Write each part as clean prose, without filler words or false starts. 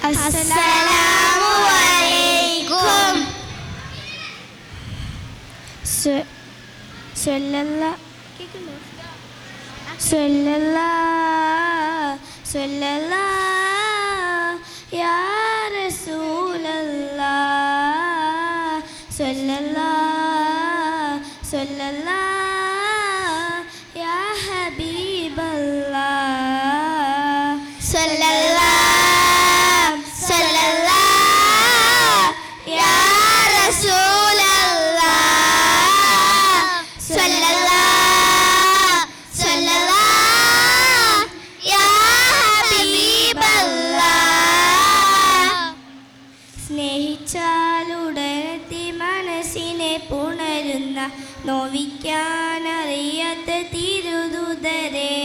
അസ്സലാമു അലൈക്കും. യാ റസൂലല്ലാഹ് സ്വല്ലല്ലാഹ് യാ ഹബീബല്ലാഹ് സ്വല്ലല്ലാഹ് യാ റസൂലല്ലാഹ് സ്വല്ലല്ലാഹ് യാ ഹബീബല്ലാഹ്. സ്നേഹിച്ചാലുടനെത്തി മനസ്സിനെ പുണരുന്ന നോവിക്കാനറിയാത്ത തിരുദൂതരെ,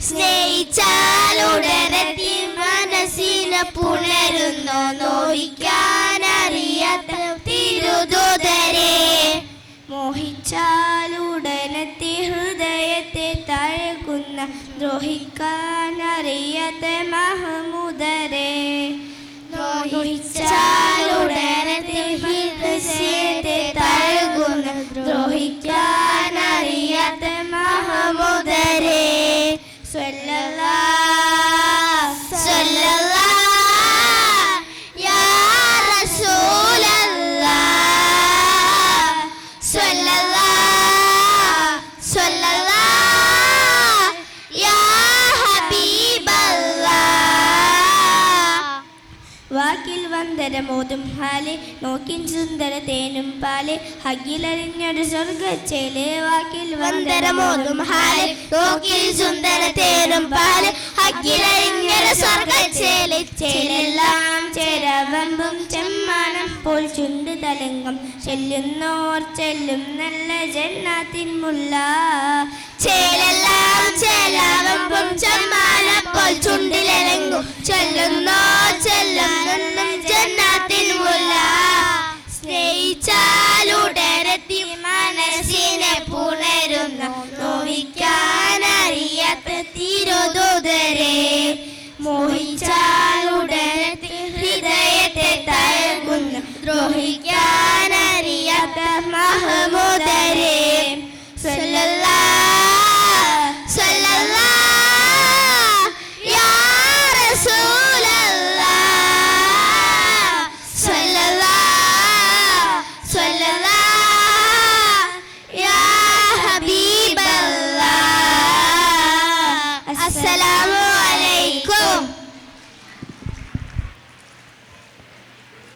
സ്നേഹിച്ചാലുടനെത്തി മനസ്സിനെ പുണരുന്ന നോവിക്കാനറിയാത്ത തിരുദൂതരെ, മോഹിച്ചാലുടനെത്തി ഹൃദയത്തെ തഴുകുന്ന ദ്രോഹിക്കാനറിയാത്ത മഹമൂദരെ, മോഹിച്ചാലുടനെത്തി ഹൃദയത്തെ തഴുകുന്ന ദ്രോഹിക്കാനറിയാത്ത മഹമൂദരെ, സ്വല്ലല്ലാഹ് യാ റസൂലല്ലാഹ് സ്വല്ലല്ലാഹ് യാ ഹബീബല്ലാഹ്. വാക്കിൽ വന്ദരമോതും ഹാല്, നോക്കിൻ സുന്ദര തേനും പാല്, ഹഗിലറിഞ്ഞൊരു സ്വർഗച്ചേല്. വാക്കിൽ വന്ദരമോതും ഹാല്, നോക്കിൽ സുന്ദര തേനും പാല്, ഹഗിലറിഞ്ഞൊരു സ്വർഗച്ചേല്. ചേലെല്ലാം ചേരവമ്പും ചെമ്മാനം പോൽ ചുണ്ട് തലങ്കം, ചെല്ലുന്നോർ ചെല്ലും നല്ല ജന്നാത്തിൻ മുല്ല. ചേലെല്ലാം ചേലവമ്പും ചെമ്മാനം പോൽ ചുണ്ടിലലങ്കും, ചെല്ലുന്നോർ ചെല്ലും ജന്നാത്തിൻ മുല്ല. സ്നേഹിച്ചാലുടനെത്തി മനസ്സിനെ പുണരുന്ന നോവിക്കാനറിയാത്ത തിരുദൂതരെ, മോഹിച്ചാലുടനെത്തി ഹൃദയത്തെ തഴുകുന്ന ദ്രോഹിക്കാനറിയാത്ത മഹമൂദരെ, സ്വല്ലല്ലാഹ്